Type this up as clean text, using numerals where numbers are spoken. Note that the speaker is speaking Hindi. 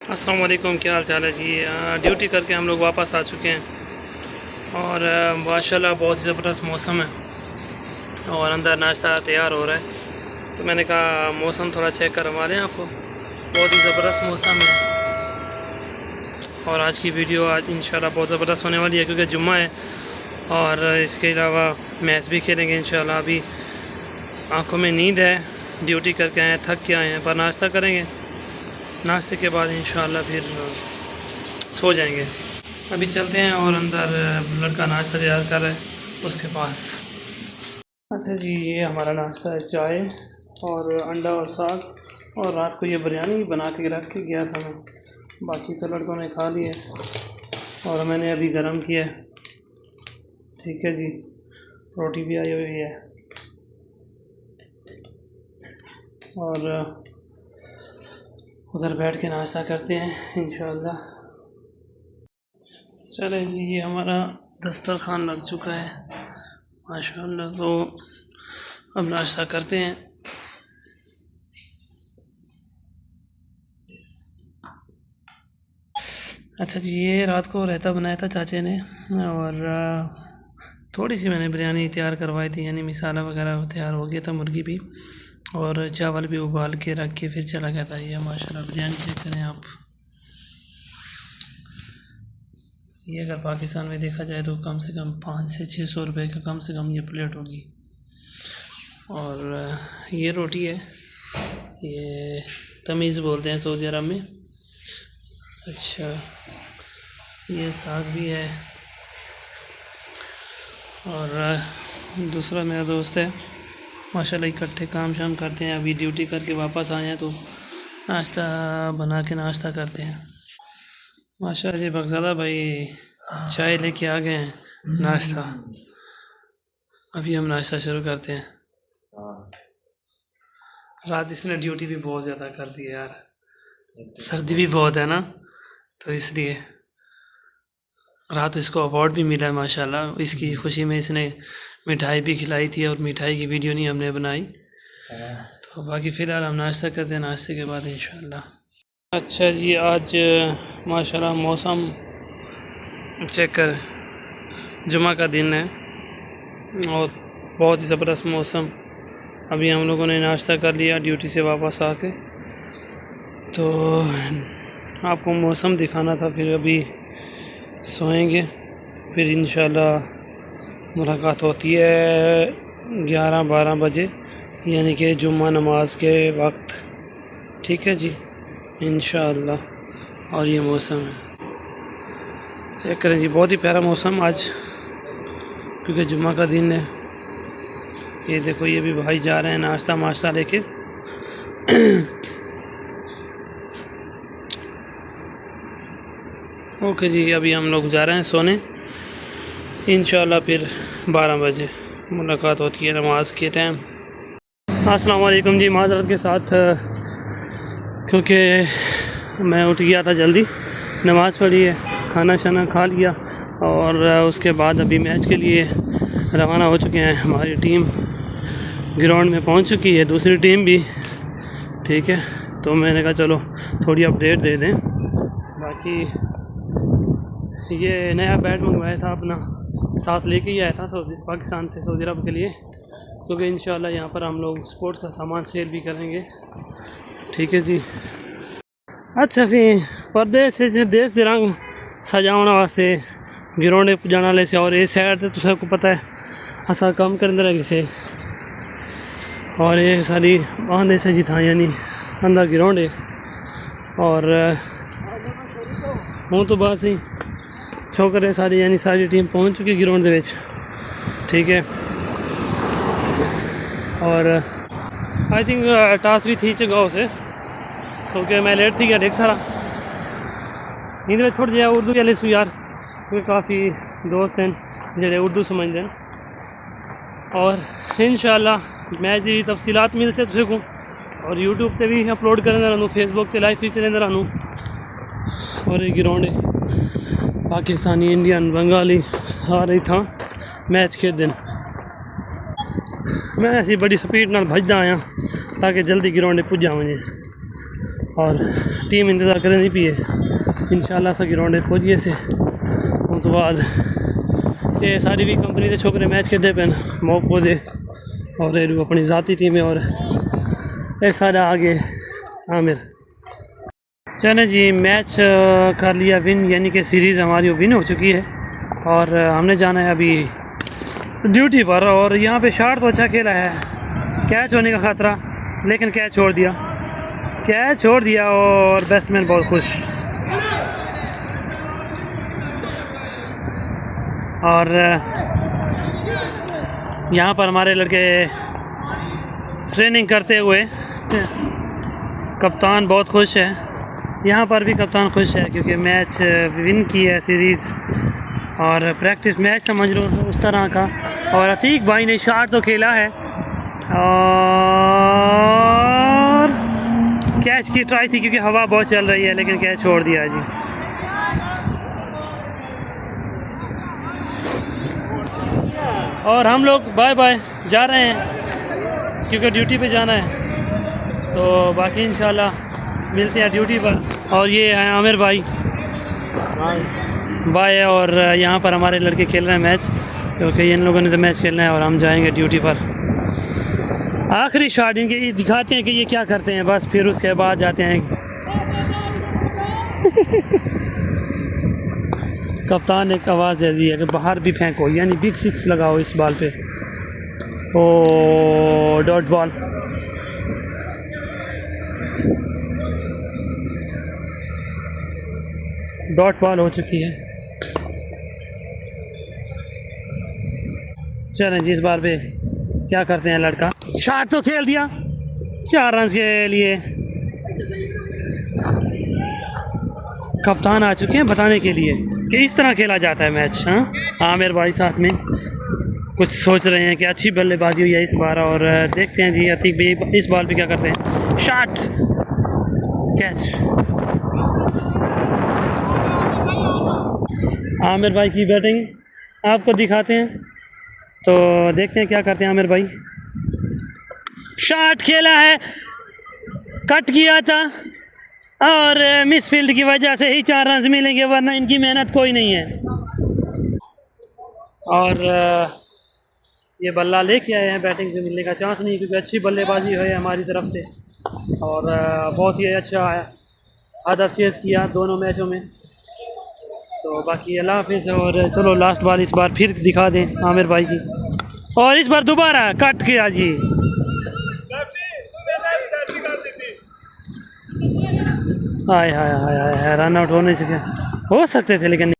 अस्सलाम वालेकुम, क्या हाल चाल है जी। ड्यूटी करके हम लोग वापस आ चुके हैं और माशाल्लाह बहुत ज़बरदस्त मौसम है और अंदर नाश्ता तैयार हो रहा है। तो मैंने कहा मौसम थोड़ा चेक करवा लें आपको, बहुत ही ज़बरदस्त मौसम है। और आज की वीडियो आज इंशाल्लाह बहुत ज़बरदस्त होने वाली है क्योंकि जुम्मा है और इसके अलावा मैच भी खेलेंगे इंशाल्लाह। अभी आँखों में नींद है, ड्यूटी करके आए हैं, थक के आए हैं, पर नाश्ता करेंगे। नाश्ते के बाद इंशाल्लाह फिर सो जाएंगे। अभी चलते हैं और अंदर लड़का नाश्ता तैयार कर रहा है उसके पास। अच्छा जी, ये हमारा नाश्ता है, चाय और अंडा और साग। और रात को ये बिरयानी बना के रख के गया था मैं, बाकी तो लड़कों ने खा लिया और मैंने अभी गर्म किया है। ठीक है जी, रोटी भी आई हुई है और उधर बैठ के नाश्ता करते हैं इंशाल्लाह। चले जी, ये हमारा दस्तरखान लग चुका है माशाल्लाह। तो अब नाश्ता करते हैं। अच्छा जी, ये रात को रायता बनाया था चाचे ने और थोड़ी सी मैंने बिरयानी तैयार करवाई थी, यानी मसाला वगैरह तैयार हो गया था, मुर्गी भी और चावल भी उबाल के रख के फिर चला गया था। ये माशाल्लाह बिरयानी चेक करें आप। ये अगर पाकिस्तान में देखा जाए तो कम से कम 500 से 600 रुपये का कम से कम ये प्लेट होगी। और ये रोटी है, ये तमीज़ बोलते हैं सऊदी अरब में। अच्छा, ये साग भी है और दूसरा मेरा दोस्त है माशाल्लाह, इकट्ठे काम शाम करते हैं। अभी ड्यूटी करके वापस आए हैं तो नाश्ता बना के नाश्ता करते हैं माशाल्लाह जी। बगज़ादा भाई चाय लेके आ गए हैं, नाश्ता। अभी हम नाश्ता शुरू करते हैं। रात इसने ड्यूटी भी बहुत ज़्यादा कर दी है यार, सर्दी भी बहुत है ना, तो इसलिए रात इसको अवार्ड भी मिला है माशाल्लाह। इसकी खुशी में इसने मिठाई भी खिलाई थी और मिठाई की वीडियो नहीं हमने बनाई। तो बाकी फ़िलहाल हम नाश्ता करते हैं, नाश्ते के बाद इंशाल्लाह। अच्छा जी, आज माशाल्लाह मौसम चेक कर, जुमा का दिन है और बहुत ही ज़बरदस्त मौसम। अभी हम लोगों ने नाश्ता कर लिया ड्यूटी से वापस आके, तो आपको मौसम दिखाना था। फिर अभी सोएंगे, फिर इंशाल्लाह मुलाकात होती है 11-12 बजे, यानी कि जुम्मा नमाज के वक्त। ठीक है जी, इंशाल्लाह। और ये मौसम है, चेक करें जी, बहुत ही प्यारा मौसम आज क्योंकि जुम्मा का दिन है। ये देखो, ये भी भाई जा रहे हैं नाश्ता माश्ता लेके। ओके जी, अभी हम लोग जा रहे हैं सोने, इंशाल्लाह फिर 12 बजे मुलाकात होती है नमाज के टाइम। अस्सलाम वालेकुम जी, माज़रत के साथ क्योंकि मैं उठ गया था जल्दी, नमाज़ पढ़ी है, खाना शाना खा लिया और उसके बाद अभी मैच के लिए रवाना हो चुके हैं। हमारी टीम ग्राउंड में पहुंच चुकी है, दूसरी टीम भी। ठीक है, तो मैंने कहा चलो थोड़ी अपडेट दे दें। बाकी ये नया बैट मंगवाया था, अपना साथ लेके ही आया था पाकिस्तान से सऊदी अरब के लिए, क्योंकि इंशाल्लाह यहाँ पर हम लोग स्पोर्ट्स का सामान सेल भी करेंगे। ठीक है जी। अच्छा सी परदेस देश दे रंग सजाने वास्ते ग्राउंड जाने वाले से, और ये साइड तो सबको पता है असा कम करते रहे से, और ये सारी बांधे से जी था, यानी अंदर ग्राउंड है। और हूँ तो बस ही छोकरे सारी, यानी सारी टीम पहुँच चुकी ग्राउंड दे विच। ठीक है, और आई थिंक टास भी थी चंगा उसे, क्योंकि मैं लेट थी गया ढेर सारा नींद में थोड़ा जहा उर्दू वाले सू यार, क्योंकि काफ़ी दोस्त हैं जेडे उर्दू समझते हैं। और इंशाल्लाह मैच की तफसीलात मिल से तुझे को, और यूट्यूब पे भी अपलोड करते रहूँ, फेसबुक पे लाइव भी चलते रहूँ। और ये ग्राउंड है पाकिस्तानी, इंडियन, बंगाली सारे था मैच खेल दिन। मैं ऐसी बड़ी स्पीड नाल भजदा आया ताकि जल्दी ग्राउंड पुजा वजे। और टीम इंतज़ार करें नहीं पिए इंशाल्लाह अस ग्राउंड पहुंचिए से उस तो बाद ये सारी भी कंपनी के छोकरे मैच खेलते पे मौको दे और ये अपनी ज़ाती टीम है और ये सारा आगे आमिर। चले जी मैच कर लिया विन, यानी कि सीरीज़ हमारी विन हो चुकी है और हमने जाना है अभी ड्यूटी पर। और यहाँ पे शॉट तो अच्छा खेला है, कैच होने का ख़तरा, लेकिन कैच छोड़ दिया और बैट्समैन बहुत खुश। और यहाँ पर हमारे लड़के ट्रेनिंग करते हुए, कप्तान बहुत खुश है, यहाँ पर भी कप्तान खुश है क्योंकि मैच विन की है सीरीज़ और प्रैक्टिस मैच समझ लो उस तरह का। और अतीक भाई ने शॉट तो खेला है और कैच की ट्राई थी क्योंकि हवा बहुत चल रही है, लेकिन कैच छोड़ दिया जी। और हम लोग बाय बाय जा रहे हैं क्योंकि ड्यूटी पे जाना है, तो बाकी इंशाल्लाह मिलते हैं ड्यूटी पर। और ये हैं आमिर भाई बाय। और यहाँ पर हमारे लड़के खेल रहे हैं मैच क्योंकि इन लोगों ने तो मैच खेलना है और हम जाएंगे ड्यूटी पर। आखिरी शॉट इनके दिखाते हैं कि ये क्या करते हैं, बस फिर उसके बाद जाते हैं। कप्तान ने एक आवाज़ दे दी है कि बाहर भी फेंको, यानी बिग सिक्स लगाओ इस बॉल पे। Oh dot ball, dot ball हो चुकी है। चलें जी इस बार पे क्या करते हैं, लड़का शॉट तो खेल दिया 4 रन के लिए। कप्तान आ चुके हैं बताने के लिए कि इस तरह खेला जाता है मैच। हाँ आमिर भाई साथ में कुछ सोच रहे हैं कि अच्छी बल्लेबाजी हुई है इस बार। और देखते हैं जी अतीक भाई इस बॉल पे क्या करते हैं। शॉट, कैच, आमिर भाई की बैटिंग आपको दिखाते हैं, तो देखते हैं क्या करते हैं आमिर भाई। शॉट खेला है, कट किया था और मिस फील्ड की वजह से ही 4 रन मिलेंगे, वरना इनकी मेहनत कोई नहीं है। और ये बल्ला लेके आए हैं, बैटिंग पे मिलने का चांस नहीं क्योंकि अच्छी बल्लेबाजी है हमारी तरफ से और बहुत ही अच्छा हदफ चेज़ किया दोनों मैचों में। तो बाकी अल्लाह हाफिज़। और चलो लास्ट बॉल इस बार फिर दिखा दें आमिर भाई की, और इस बार दोबारा कट किया जी। हाय हाय हाय हाय, रन आउट होने से हो सकते थे लेकिन